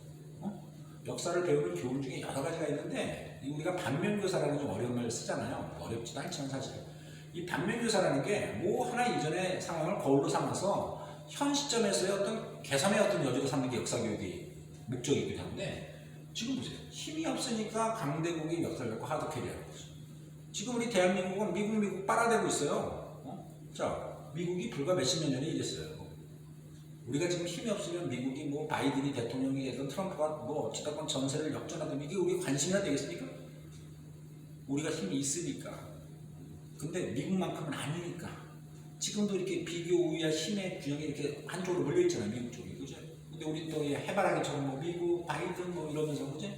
역사를 배우는 교훈 중에 여러 가지가 있는데 우리가 반면교사라는 좀 어려운 말을 쓰잖아요. 어렵지도 않지만 사실 이 반면교사라는 게 뭐 하나 이전의 상황을 거울로 삼아서 현 시점에서의 어떤 개선의 어떤 여지로 삼는 게 역사교육의 목적이기도 한데, 지금 보세요. 힘이 없으니까 강대국이 역사를 갖고 하드캐리하는 거죠. 지금 우리 대한민국은 미국 빨아대고 있어요. 자, 미국이 불과 몇십 년 전에 이랬어요. 우리가 지금 힘이 없으면 미국이 뭐 바이든이 대통령이 되든 트럼프가 뭐 어찌됐건 전세를 역전하든 이게 우리 관심이나 되겠습니까? 우리가 힘이 있으니까. 근데 미국만큼은 아니니까. 지금도 이렇게 비교 우위와 힘의 균형이 이렇게 한쪽으로 몰려있잖아요. 미국 쪽이. 그죠? 근데 우리 또 해바라기처럼 뭐 미국, 바이든 뭐 이러면서, 그지?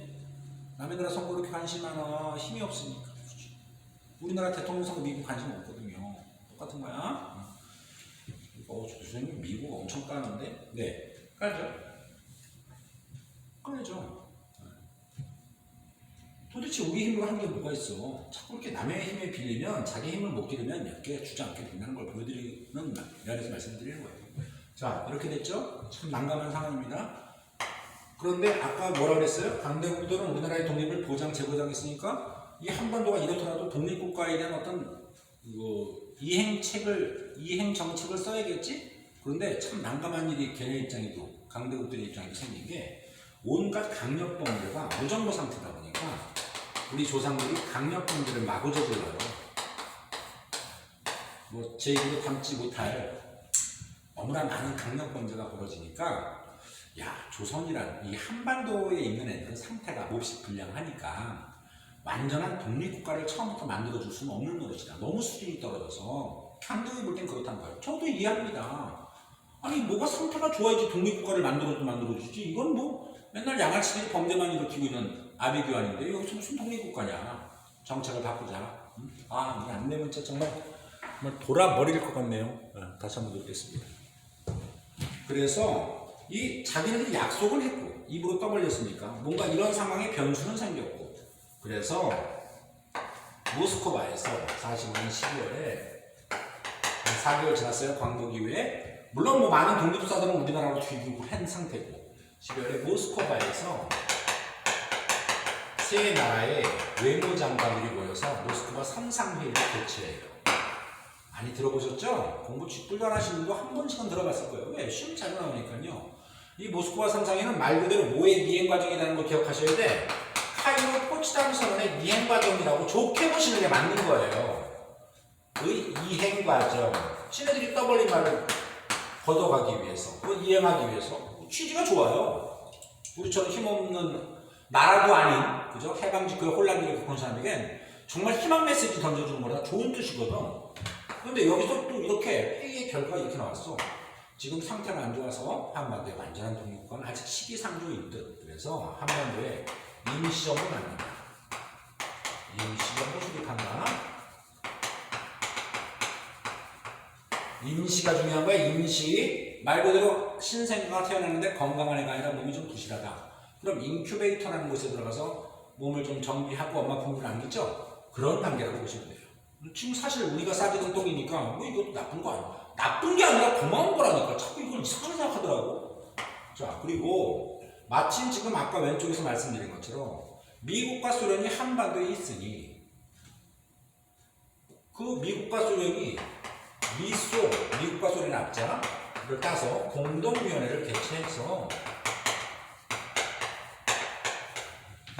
남의 나라 선거 이렇게 관심 많아. 힘이 없으니까. 그죠? 우리나라 대통령 선거 미국 관심 없거든요. 똑같은 거야. 교수님 미국 엄청 까는데? 네. 까죠? 까죠. 도대체 우리 힘으로 하는 게 뭐가 있어? 자꾸 이렇게 남의 힘에 빌리면 자기 힘을 못 기르면 몇 개 주지 않게 된다는 걸 보여드리는 면에서 말씀드리는 거예요. 자, 이렇게 됐죠? 참 난감한 상황입니다. 그런데 아까 뭐라 그랬어요? 강대국들은 우리나라의 독립을 재보장했으니까 이 한반도가 이렇더라도 독립국가에 대한 어떤 이행 정책을 써야겠지? 그런데 참 난감한 일이 걔네 입장에도, 강대국들의 입장에도 생긴 게, 온갖 강력범죄가 무정부 상태다 보니까 우리 조상들이 강력범죄를 마구 저질러요. 뭐 제 입으로 담지 못할 너무나 많은 강력범죄가 벌어지니까, 야, 조선이란 이 한반도에 있는 애들은 상태가 몹시 불량하니까 완전한 독립국가를 처음부터 만들어줄 수는 없는 노릇이다. 너무 수준이 떨어져서. 강대국이 볼 땐 그렇단 거예요. 저도 이해합니다. 아니 뭐가 상태가 좋아야지 독립국가를 만들어주지. 이건 뭐 맨날 양아치들이 범죄만 일으키고 있는 아베교환인데 여기서 무슨 독립국가냐. 정책을 바꾸자. 아, 이 안내 문자 정말 돌아버릴 것 같네요. 다시 한번 드리겠습니다. 그래서 이 자기네들이 약속을 했고 입으로 떠벌렸으니까 뭔가 이런 상황에 변수는 생겼고, 그래서 모스크바에서 45년 12월에 한 4개월 지났어요. 광복 이후에. 물론 뭐 많은 독립투사들은 우리나라로 귀국을 한 상태고, 12월에 모스크바에서 세 나라의 외무장관들이 모여서 모스크바 삼상회의를 개최해요. 많이 들어보셨죠? 공부 쥐뿔도 안 하시는 분도 한 번씩은 들어봤을 거예요. 왜? 시험 잘 나오니까요. 이 모스크바 삼상회의는 말 그대로 뭐의 미행 과정이라는 걸 기억하셔야 돼. 카이로 포츠담 선언의 이행 과정이라고 좋게 보시는 게 맞는 거예요. 그 이행 과정. 신애들이 떠벌린 말을 걷어가기 위해서, 이행하기 위해서 취지가 좋아요. 우리처럼 힘없는 나라도 아닌, 그죠? 해방 직후에 혼란을 겪은 사람에겐 정말 희망 메시지 던져주는 거라 좋은 뜻이거든. 그런데 여기서 또 이렇게 회의의 결과가 이렇게 나왔어. 지금 상태가 안 좋아서 한반도의 완전한 독립국가는 아직 시기상조인 듯. 그래서 한반도에 임시정부 만든다. 임시정부 수립한다. 임시가 중요한 거야. 임시. 말 그대로 신생아가 태어났는데 건강한 애가 아니라 몸이 좀 부실하다. 그럼 인큐베이터라는 곳에 들어가서 몸을 좀 정비하고 엄마 품을 안겠죠? 그런 단계라고 보시면 돼요. 지금 사실 우리가 싸지던 똥이니까 뭐 이것도 나쁜 거 아니야. 나쁜 게 아니라 고마운 거라니까. 자꾸 이걸 이상하게 생각하더라고. 자, 그리고 마침 지금 아까 왼쪽에서 말씀드린 것처럼 미국과 소련이 한반도에 있으니 그 미국과 소련이 미국과 소련의 앞자를 따서 공동위원회를 개최해서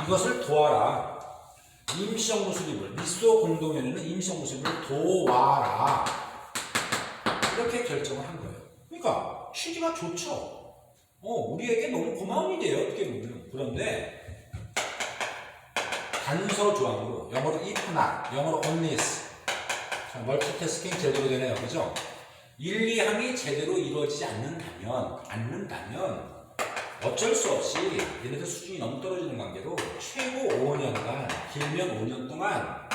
이것을 도와라. 임시정부 수립을, 미소 공동위원회는 임시정부 수립을 도와라. 이렇게 결정을 한 거예요. 그러니까 취지가 좋죠. 우리에게 너무 고마운 일이에요. 어떻게 보면. 그런데 단서 조항으로 영어로 if not, 영어로 unless. 멀티태스킹 제대로 되네요. 그죠? 1, 2항이 제대로 이루어지지 않는다면 어쩔 수 없이 얘네들 수준이 너무 떨어지는 관계로 최고 5년간, 길면 5년 동안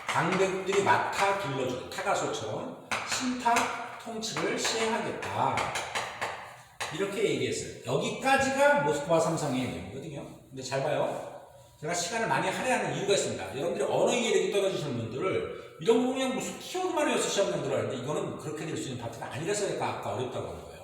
강대국들이 맡아 길러주는 타가소처럼 신탁 통치를 시행하겠다. 이렇게 얘기했어요. 여기까지가 모스크바 삼상회의 내용이거든요. 근데 잘 봐요. 제가 시간을 많이 할애하는 이유가 있습니다. 여러분들이 언어 이해력이 떨어지시는 분들을 이런 거 그냥 무슨 키워드만 외워서 시험장 들어가는데 이거는 그렇게 될 수 있는 파트가 아니라서 내가 아까 어렵다고 한 거예요.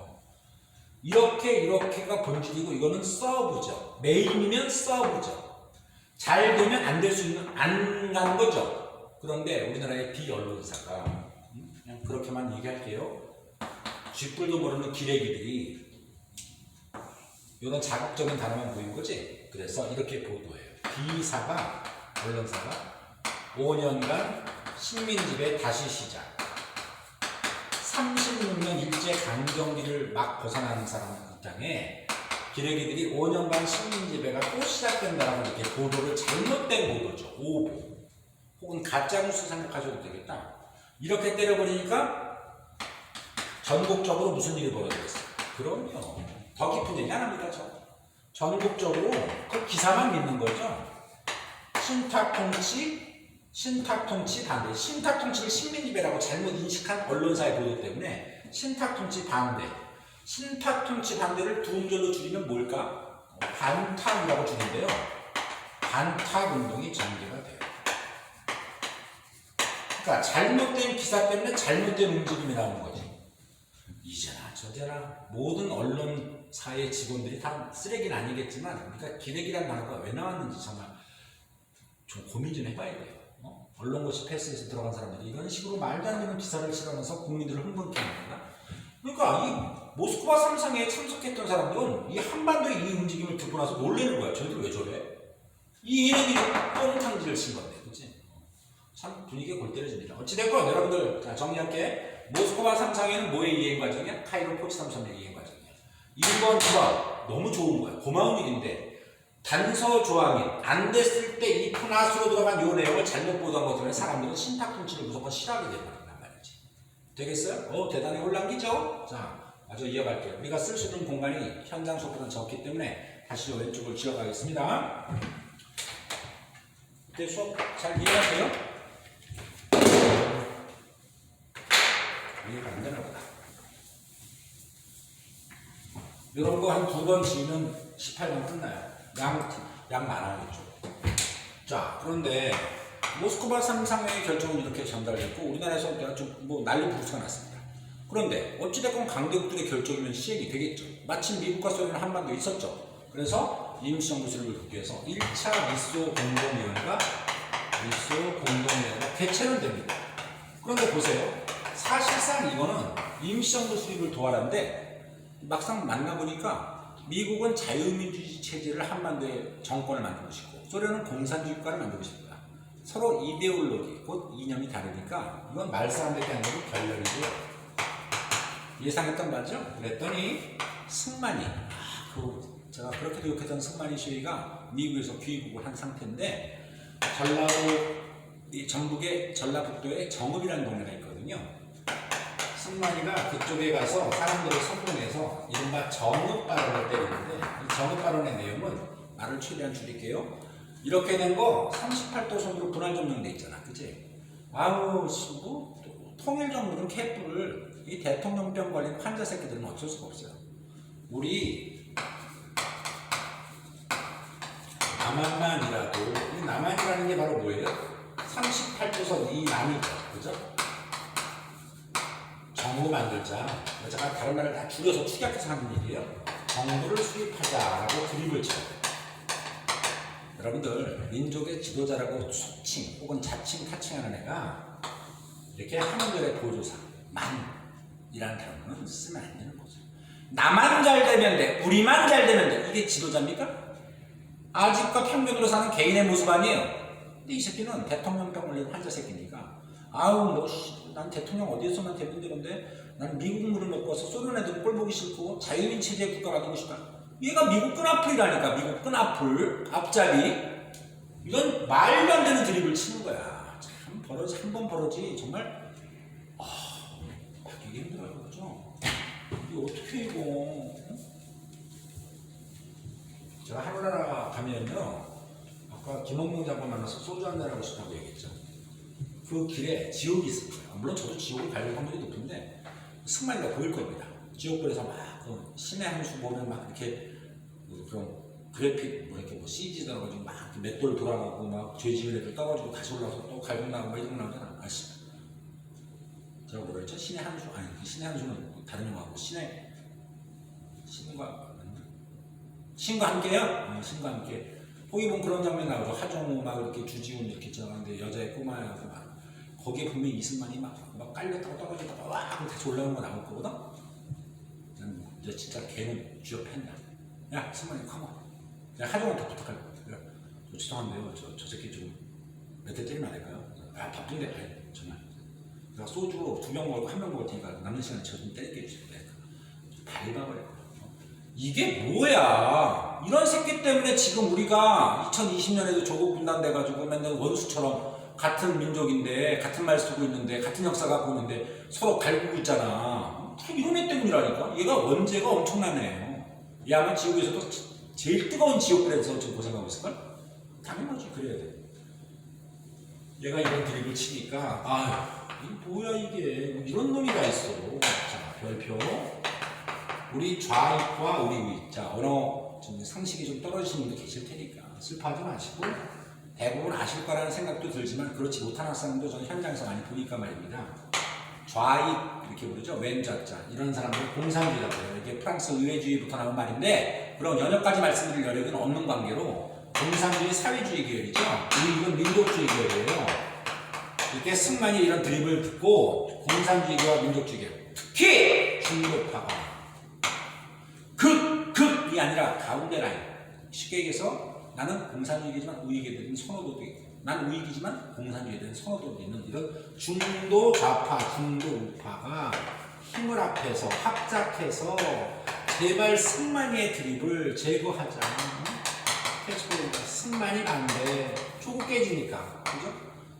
이렇게가 본질이고 이거는 서브죠. 메인이면 서브죠. 잘 되면 안 될 수 있는 안 가는 거죠. 그런데 우리나라의 비언론사가 그렇게만 얘기할게요. 쥐뿔도 모르는 기레기들이 이런 자극적인 단어만 보인 거지. 그래서 이렇게 보도해요. B사가 언론사가 5년간 식민지배 다시 시작. 36년 일제 강점기를 막 벗어나는 사람 입장에 기레기들이 5년간 식민지배가 또 시작된다라고 이렇게 보도를 잘못된 보도죠. 오보. 혹은 가짜뉴스 생각하셔도 되겠다. 이렇게 때려버리니까 전국적으로 무슨 일이 벌어지겠어요? 그럼요. 더 깊은 얘기 안 합니다. 전국적으로 그 기사만 믿는 거죠. 신탁통치 반대. 신탁통치를 식민지배라고 잘못 인식한 언론사의 보도 때문에 신탁통치 반대. 신탁통치 반대를 두 음절로 줄이면 뭘까? 반탁이라고 주는데요. 반탁운동이 전개가 돼요. 그러니까 잘못된 기사 때문에 잘못된 움직임이 나오는 거지. 이제나 저제나 모든 언론사의 직원들이 다 쓰레기는 아니겠지만 우리가 기레기란 단어가 왜 나왔는지 정말 좀 고민 좀 해봐야 돼요. 언론고시 패스에서 들어간 사람들이 이런 식으로 말도 안 되는 기사를 실으면서 국민들을 흥분케 합니다. 그러니까 이 모스크바 삼상에 참석했던 사람들은 이 한반도의 이 움직임을 듣고 나서 놀라는 거야. 저희들 왜 저래? 이 얘네들이 뻥탕지를 친 건데, 그치? 참 분위기가 골 때려집니다. 어찌됐건 여러분들 자, 정리할게. 모스크바 삼상에는 뭐의 이행 과정이야? 카이로 포츠담섬의 이행 과정이야. 1번, 2번 너무 좋은 거야. 고마운 일인데 단서 조항이 안 됐을 때 이 프나스로 들어간 요 내용을 잘못 보도한 것 때문에 사람들은 신탁통치를 무조건 싫어하게 되는 말이지. 되겠어요? 대단히 혼란기죠? 자, 마저 이어갈게요. 우리가 쓸 수 있는 공간이 현장 속보다는 적기 때문에 다시 왼쪽을 지어가겠습니다. 그때 수업 잘 이해하세요? 이해가 안 되나 보다. 이런 거 한 2번 지으면 18번 끝나요. 양 많아겠죠. 자, 그런데 모스크바 삼상의 결정은 이렇게 전달됐고 우리나라에서 좀 난리 부르스가 났습니다. 그런데 어찌됐건 강대국들의 결정이면 시행이 되겠죠. 마침 미국과 소련은 한반도에 있었죠. 그래서 임시정부 수립을 돕기 위해서 1차 미소 공동위원회가 개최는 됩니다. 그런데 보세요. 사실상 이거는 임시정부 수립을 도와라는데 막상 만나보니까 미국은 자유민주주의 체제를 한반도에 정권을 만들고 싶고 소련은 공산주의 국가를 만들고 싶다. 서로 이데올로기, 곧 이념이 다르니까 이건 말싸움밖에 아니고 결렬이고요. 예상했던 바죠? 그랬더니 승만이 제가 그렇게 교육했던 승만이 시위가 미국에서 귀국을 한 상태인데 전북의 전라북도에 정읍이라는 동네가 있거든요. 승만이가 그쪽에 가서 사람들을 선동해서 이른바 정읍발언을 때리는데 이 정읍발언의 내용은 말을 최대한 줄일게요. 이렇게 된 거 38도선으로 분할점령돼 있잖아. 그치? 통일정부는 개뿔을 이 대통령병 걸린 환자 새끼들은 어쩔 수가 없어요. 우리 남한만이라도 이 남한이라는 게 바로 뭐예요? 38도선 이 남이죠. 그죠? 정부 만들자. 제가 다른 말을 다 줄여서 축약해서 하는 얘기예요. 정부를 수립하자라고 드립을 쳐요. 여러분들 민족의 지도자라고 속칭 혹은 자칭 타칭하는 애가 이렇게 한원들의 보조사 만이라는 단어는 쓰면 안 되는 거죠. 나만 잘 되면 돼. 우리만 잘 되면 돼. 이게 지도자입니까? 아집과 편견으로 사는 개인의 모습 아니에요. 근데 이 새끼는 대통령병 걸린 환자 새끼니까 난 대통령 어디에서만 되면 되는데 나는 미국 물을 먹고 와서 소련 애들 꼴 보기 싫고 자유민 체제 국가 만들고 싶다. 얘가 미국 끈앞풀이라니까. 미국 끈앞풀 앞자리. 이건 말도 안 되는 드립을 치는 거야. 참 버러지 한 번 버러지 정말 바뀌기 힘들어요. 그죠? 이게 어떻게 이거. 제가 하늘나라 가면요 아까 김홍룡 장관 만나서 소주 한잔 하고 싶다고 얘기했죠. 그 길에 지옥이 있을 거예요. 물론 저도 지옥을 갈 확률이 높은데 승만이가 보일 겁니다. 지옥불에서 막 신의 한 수 보면 막 이렇게 그런 그래픽 이렇게 CG 들어가지고 막 맷돌 돌아가고 막 죄지은 애들 떠가지고 다시 올라와서 또 갈고 나고 막 이런 거 나오잖아. 제가 뭐라 했죠? 신의 한 수 아니 신의 한 수는 다른 영화고 신과 함께요? 신과 함께. 거기 보면 그런 장면 나오죠. 하정우 막 이렇게 주지훈 이렇게 지나가는데 여자의 꼬마하고 막 거기에 분명히 이승만이 막 깔렸다가 떨어지다가 와 하고 다시 올라오는 거 나올 거거든. 난 이제 진짜 걔는 쥐업했나. 야 승만이 컴온. 야 하정은 더 부탁할 것 같아. 저 죄송한데요. 저 새끼 좀 몇 대 때리면 안 될까요? 아 바쁜데 아니 정말. 내가 소주 2병 먹고 1병 먹을 테니까 남는 시간에 저 좀 때리게 해주세요. 밟아버려. 이게 뭐야? 이런 새끼 때문에 지금 우리가 2020년에도 조국 분단돼가지고 맨날 원수처럼 같은 민족인데 같은 말 쓰고 있는데 같은 역사 갖고 있는데 서로 갈구고 있잖아. 다 이런 애 때문이라니까. 얘가 원죄가 엄청나네요. 얘 아마 지옥에서도 제일 뜨거운 지옥불에서 지금 고생하고 있을걸? 당연하지 그래야 돼. 얘가 이런 드립을 치니까 아휴 이 뭐야 이게 이런 놈이 다 있어. 자 별표 우리 좌익과 우리 우익. 자 언어 상식이 좀 떨어지시는 분도 계실 테니까 슬퍼하지 마시고 대부분 아실 거라는 생각도 들지만 그렇지 못한 학생도 저는 현장에서 많이 보니까 말입니다. 좌익 이렇게 부르죠. 왼좌자 이런 사람들 공산주의라고 해요. 이게 프랑스 의회주의부터 나온 말인데 그런 연역까지 말씀드릴 여력은 없는 관계로 공산주의 사회주의 계열이죠. 이건 민족주의 계열이에요. 이렇게 승만이 이런 드립을 듣고 공산주의와 민족주의 계열 특히 중도파가 극이 아니라 가운데 라인. 쉽게 얘기해서 나는 공산주의지만 우익에 대한 선호도도 있고 난 우익이지만 공산주의에 대한 선호도도 있는 이런 중도 좌파, 중도 우파가 힘을 합해서 합작해서 제발 승만이의 드립을 제거하자. 캐치보드가 승만이 반대. 조국 깨지니까. 그죠?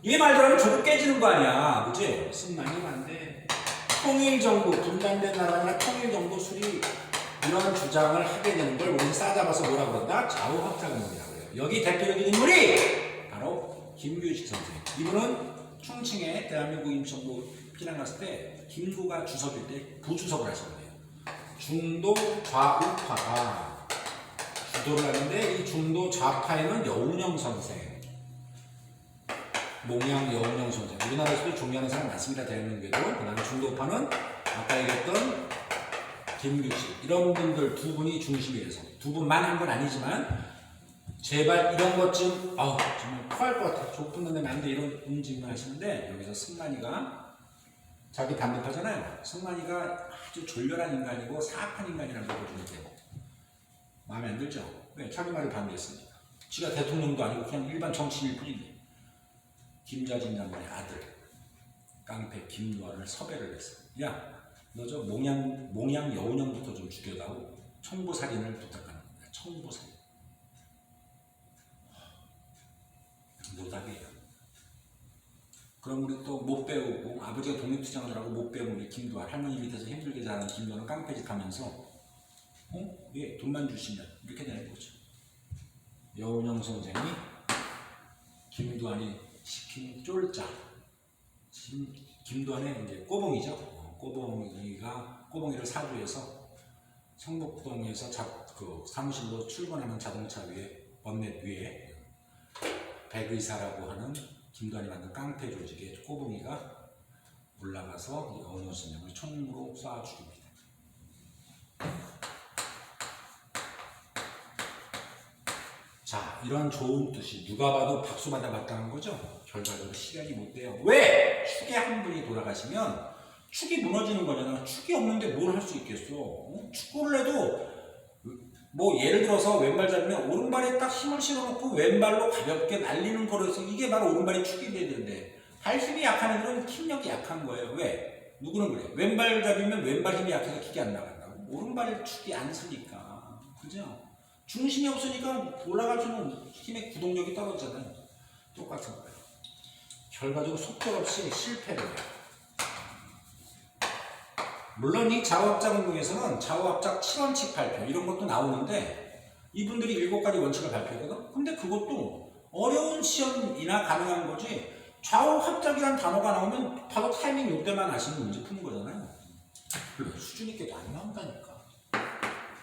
얘 말대로 하면 조국 깨지는 거 아니야. 그지? 승만이 반대. 통일정부, 분단된 나라나 통일정부 수립 이런 주장을 하게 되는 걸 우리는 싸잡아서 뭐라 그런다? 좌우합작론이라고 해요. 여기 대표적인 인물이 바로 김규식 선생. 이분은 충칭에 대한민국 임시정부 피난 갔을 때 김구가 주석일 때 부주석을 하셨네요. 중도 좌우파가 주도를 하는데 이 중도 좌파에는 여운형 선생, 몽양 여운형 선생. 우리나라에서도 존경하는 사람 많습니다. 대한민국에도. 그 다음에 중도파는 아까 얘기했던 김규식 이런 분들 두 분이 중심이 돼서 두 분만 한 건 아니지만 제발 이런 것 좀 정말 토할 것 같아. 족붙는 데면 안 돼. 이런 움직임을 하시는데 여기서 승만이가 자기 반대파잖아요. 승만이가 아주 졸렬한 인간이고 사악한 인간이라는 걸 보여주는데 마음에 안 들죠? 왜? 자기 말을 반대했으니까. 지가 대통령도 아니고 그냥 일반 정치인일 뿐인데 김자진 장관의 아들 깡패 김노아를 섭외를 했어. 야 너 저 몽양 여운형부터 좀 죽여다오. 청부살인을 부탁하는 거야. 청부살인. 노답이에요. 그럼 우리 또 못 배우고 아버지가 독립투쟁을 하고 못 배운 우리 김도환 할머니 밑에서 힘들게 자라는 김도환은 깡패짓 하면서 예, 돈만 주시면 이렇게 되는 거죠. 여운형 선생이 김도환이 시킨 쫄자. 김도환의 이제 꼬봉이죠. 꼬봉이를 사주해서 성북동에서 그 사무실로 출근하는 자동차 위에 번넷 위에 백의사라고 하는 김도환이 만든 깡패 조직의 꼬봉이가 올라가서 여운형 선생을 총으로 쏴 죽입니다. 자, 이런 좋은 뜻이 누가 봐도 박수 받아 마땅한 거죠? 결과적으로 실현이 못 돼요. 왜? 축의 한 분이 돌아가시면 축이 무너지는 거잖아. 축이 없는데 뭘 할 수 있겠어? 축구를 해도 뭐 예를 들어서 왼발 잡으면 오른발에 딱 힘을 실어놓고 왼발로 가볍게 날리는 거라서 이게 바로 오른발이 축이 돼야 되는데 발 힘이 약한 애들은 킥력이 약한 거예요. 왜? 누구는 그래. 왼발 잡으면 왼발 힘이 약해서 킥이 안 나간다고. 오른발에 축이 안 쓰니까. 그죠? 중심이 없으니까 올라갈 수 있는 힘의 구동력이 떨어지잖아요. 똑같은 거예요. 결과적으로 속절없이 실패를 해요. 물론 이 좌우합작 운동에서는 좌우합작 7원칙 발표 이런 것도 나오는데 이분들이 7가지 원칙을 발표했거든? 근데 그것도 어려운 시험이나 가능한 거지 좌우합작이란 단어가 나오면 바로 타이밍 6대만 아시는 문제 푸는 거잖아요. 수준 있게도 안 나온다니까.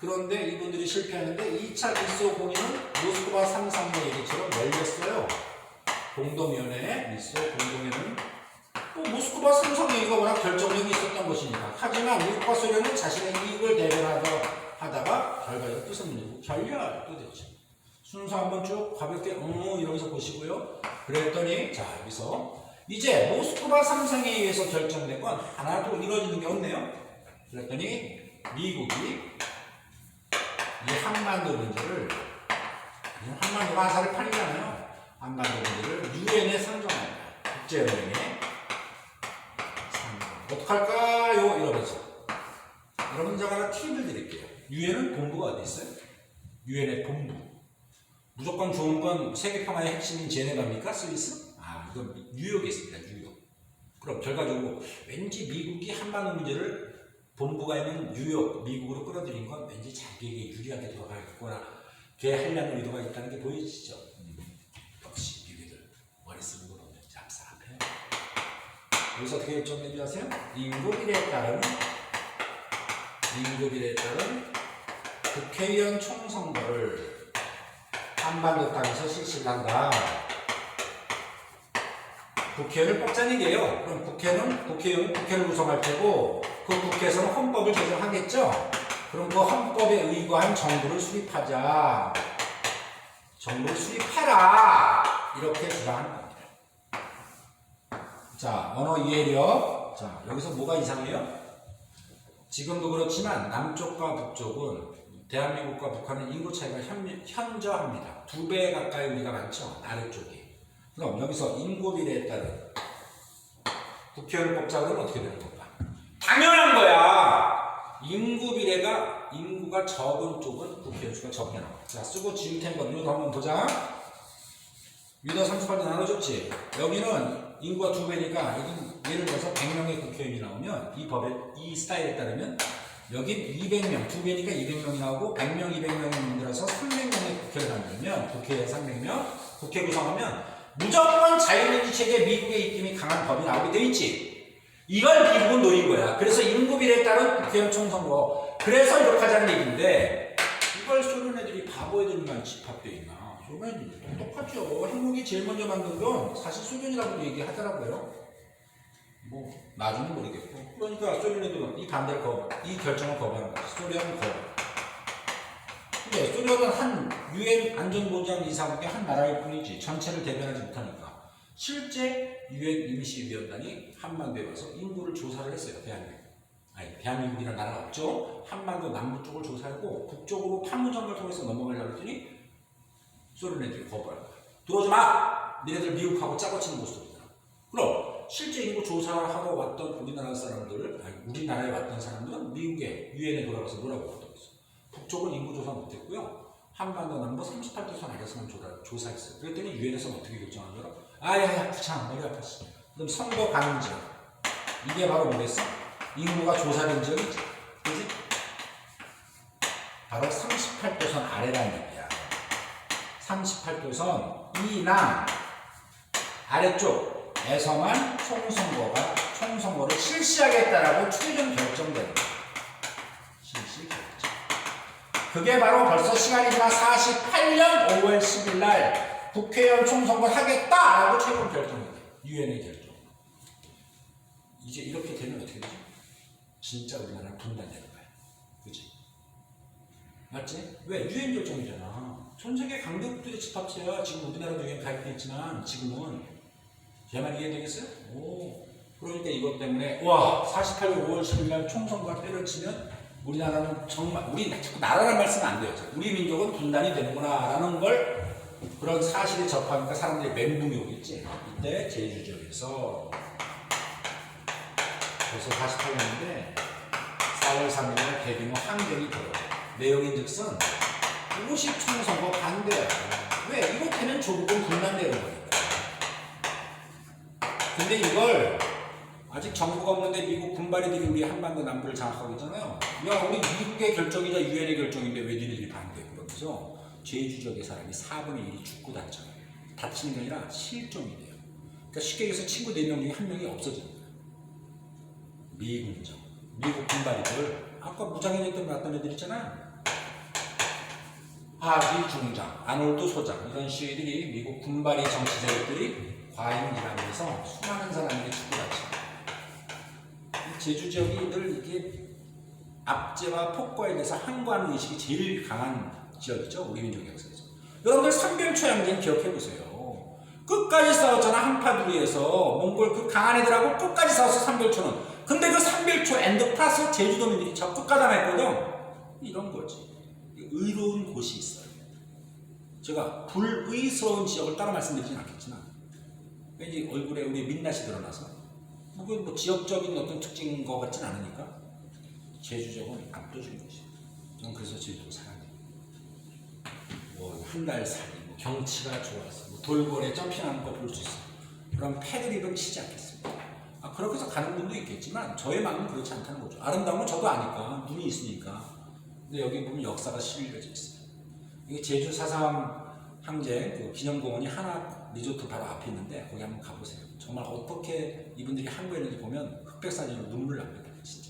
그런데 이분들이 실패하는데 2차 미소 공인은 모스크바 상상의 얘기처럼 열렸어요. 공동위원회 미소 공동회는 모스크바 상상 얘기가 워낙 결정력이 있었던 것이니까. 하지만 미국과 소련은 자신의 이익을 대변하다가 결과적으로 뜻은 문제고 결렬도 됐죠. 순서 한번 쭉 가볍게 이러면서 보시고요. 그랬더니 자 여기서 이제 모스크바 삼성에 의해서 결정된 건 하나도 이루어지는 게 없네요. 그랬더니 미국이 이 한반도 문제를, 한반도가 화살을 팔리잖아요. 한반도 문제를 유엔에 상정합니다. 국제연맹에 상정. 어떡할까요? 이러면서. 여러분 제가 하나 팁을 드릴게요. 유엔은 본부가 어디 있어요? 유엔의 본부. 무조건 좋은 건 세계평화의 핵심인 제네바입니까? 스위스? 이건 뉴욕에 있습니다. 뉴욕. 그럼 결과적으로 왠지 미국이 한반도 문제를 본부가 있는 뉴욕, 미국으로 끌어들인 건 왠지 자기에게 유리하게 돌아가겠거나 하려는 의도가 있다는 게 보이시죠? 역시 미국들 머리 쓰는 거 보면 얍삽해요. 여기서 어떻게 결정된지 아세요? 인구비례에 따른 국회의원 총선거를 한반도 땅에서 실시를 한다. 국회의원을 뽑자는 얘기예요. 그럼 국회의원은 국회를 구성할 테고 그 국회에서는 헌법을 개정하겠죠. 그럼 그 헌법에 의거한 정부를 수립하자. 정부를 수립해라. 이렇게 주장하는 겁니다. 자, 언어 이해력. 자, 여기서 뭐가 이상해요? 지금도 그렇지만 남쪽과 북쪽은 대한민국과 북한은 인구 차이가 현저합니다. 2배 가까이 우리가 많죠. 아래쪽이. 그럼 여기서 인구 비례에 따른 국회의원을 뽑자 그러면 어떻게 되는 건가? 당연한 거야. 인구가 적은 쪽은 국회의원 수가 적게 나와. 자, 쓰고 지울 테니까 이거 한번 보자. 위로 38도 나눠줬지. 여기는 인구가 2배니까 여기 예를 들어서 100명의 국회의원이 나오면 이 스타일에 따르면 여기 200명, 2배니까 200명이 나오고 100명, 200명이 만들어서 300명의 국회를 만들면 국회에 300명, 국회 구성하면 무조건 자유민주 체제 미국의 입김이 강한 법이 나오게 돼 있지. 이걸 미국은 노린 거야. 그래서 인구 비례에 따른 국회의원 총선거. 그래서 이렇게 하자는 얘기인데 이걸 소련 애들이 바보 애들만 집합돼 있나? 소련 애들이 똑똑하죠. 핵무기 제일 먼저 만든 건 사실 소련이라고 얘기하더라고요. 뭐 나중에 모르겠고. 그러니까 소련 애들은 이 결정을 거부하는 거야. 소련은 거부. 근데 소련은 한 유엔 안전보장 이사국의 한 나라일 뿐이지 전체를 대변하지 못하니까 실제 유엔 임시위원단이 한반도에 와서 인구를 조사를 했어요. 대한민국이라는 나라가 없죠. 한반도 남부 쪽을 조사하고 북쪽으로 판문점을 통해서 넘어가려고 했더니 소련 애들이 거부하는 거야. 들어오지 마! 니네들 미국하고 짜고 치는 모습이잖아. 그럼 실제 인구 조사하러 왔던 우리나라에 왔던 사람들은 미국에 유엔에 돌아가서 뭐라고 왔다고 했어. 북쪽은 인구 조사 못했고요. 한반도 남부 38도선 아래서만 조사했어요. 그랬더니 유엔에서는 어떻게 결정한 거라? 아야 부창 머리 아팠어. 그럼 선거 가는 지역. 이게 바로 뭐겠어? 인구가 조사된 지역이지. 그지? 바로 38도선 아래라는 얘기야. 38도선 이남 아래쪽에서만 총선거를 실시하겠다라고 최종 결정된 거야. 실시 결정. 그게 바로 벌써 시간이 지나 48년 5월 10일 날 국회의원 총선거를 하겠다라고 최종 결정했어요. 유엔의 결정. 이제 이렇게 되면 어떻게 되지? 진짜 우리나라는 분단되는 거야. 그치? 맞지? 왜? 유엔 결정이잖아. 전 세계 강대국들의 집합체야. 지금 우리나라도 유엔 가입돼 있지만 지금은 제 말 이해되겠어요? 오. 그러니까 이것 때문에 48년 5월 10일 날 총선거가 때려치면 우리나라는 정말 자꾸 나라란 말씀은 안 돼요. 우리 민족은 분단이 되는구나라는 걸 그런 사실에 접하니까 사람들이 멘붕이 오겠지. 이때 제주 지역에서 벌써 48년인데 4월 3일날 대규모 항쟁이 벌어져요. 내용인즉슨 50총선거 반대야. 왜? 이렇게는 조국은 분단되는 거니까. 근데 이걸 아직 정부가 없는데 미국 군발이들이 우리 한반도 남부를 장악하고 있잖아요. 야, 우리 미국의 결정이자 유엔의 결정인데 왜 니네들이 반대? 그러면서 제주 지역의 사람이 4분의 1이 죽고 다쳐요. 다치는 게 아니라 실종이 돼요. 그러니까 쉽게 얘기해서 친구 4명 중에 1명이 없어지는 거예요. 미군정, 미국 군발이들, 아까 무장해냈던 났던 애들 있잖아요. 하기 중장, 아놀드 소장 이런 시위들이 미국 군발이 정치 세력들이 과잉 일하면서 수많은 사람들이 죽고 다쳐요. 제주 지역이 늘 이게 압제와 폭거에 대해서 항거하는 의식이 제일 강한 지역이죠. 우리 민족 역사에서. 여러분들 3.1초 항쟁 기억해보세요. 끝까지 싸웠잖아. 한파두리에서 몽골 그 강한 애들하고 끝까지 싸웠어. 삼별초는. 근데 그 삼별초 앤드 플러스 제주도민들이 저 끝까지 남았거든. 이런 거지. 의로운 곳이 있어요. 제가 불의스러운 지역을 따로 말씀드리진 않겠지만 왠지 얼굴에 우리 민낯이 드러나서 뭐 지역적인 어떤 특징인 것 같진 않으니까 제주적은 압도적인 것이에요. 저는 그래서 제주도를 사랑해요. 뭐 한 달 살이, 뭐 경치가 좋아서, 뭐 돌고래 점핑하는 거 볼 수 있어. 그럼 패드립은 치지 않겠습니다. 그렇게 해서 가는 분도 있겠지만 저의 마음은 그렇지 않다는 거죠. 아름다운 건 저도 아니까, 눈이 있으니까. 근데 여기 보면 역사가 실려져 있어요. 이게 제주 4.3 항쟁 그 기념공원이 하나 리조트 바로 앞에 있는데 거기 한번 가보세요. 정말 어떻게 이분들이 항구했는지 보면 흑백사진으로 눈물 납니다. 진짜.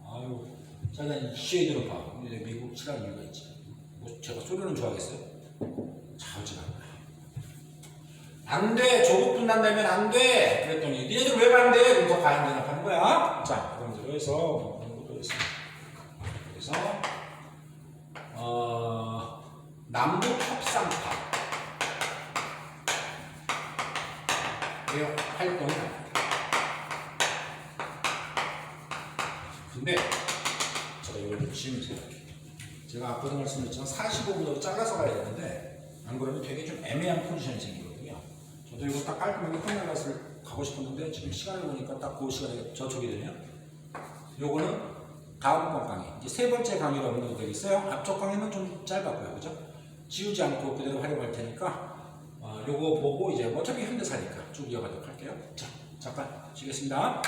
아유, 짜잔 쉐이드로 봐. 미국 싫어하는 이유가 있지. 뭐 제가 소련은 좋아하겠어요? 자우지가 안 돼. 조국 분난다면 안 돼. 그랬더니 니네들 왜 반대? 그래서 과연 대답하는 거야. 자, 그럼 들어서 그런 것도 있습니다. 그래서 남북 협상파 의 활동이 나옵니다. 근데 제가 이걸 지금 생각해요. 제가 아까도 말씀드렸지만 45분으로 잘라서 가야 되는데 안 그러면 되게 좀 애매한 포지션이 생기거든요. 저도 이거 딱 깔끔하게 끝나갔을 가고 싶었는데 지금 시간을 보니까 딱 그 시간에 저촉이 되네요. 요거는 다음 번 강의, 이제 세 번째 강의로 업로드 되겠어요. 앞쪽 강의는 좀 짧았고요, 그죠? 지우지 않고 그대로 활용할 테니까 요거 보고 이제 어차피 현대사니까 쭉 이어가도록 할게요. 자, 잠깐 쉬겠습니다.